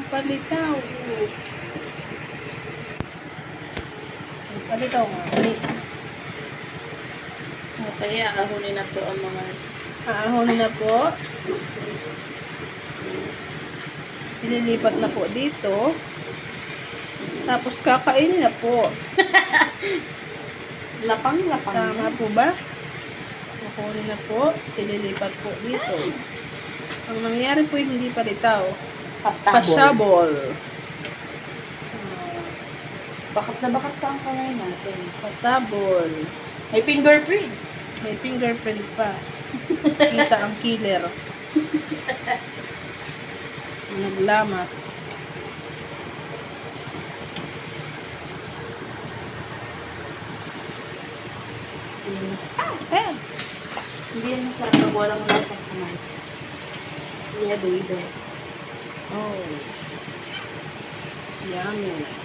Palitaw. Palitaw nga. Okay, aahunin na po ang mga... Aahonin na po. Ililipat na po dito. Tapos kakainin na po. Lapang-lapang. Tama po ba? Kukunin na po. Ililipat po dito. Ang nangyari po hindi palitaw. Pasyabol. Bakat na bakat pa ang kamay natin. Patabol. May fingerprints. May fingerprint pa. Kita ang killer. Naglamas. Hindi yan masarap. Hindi yan masarap. Walang lasang kamay. Yeah, baby. Oh. Yummy.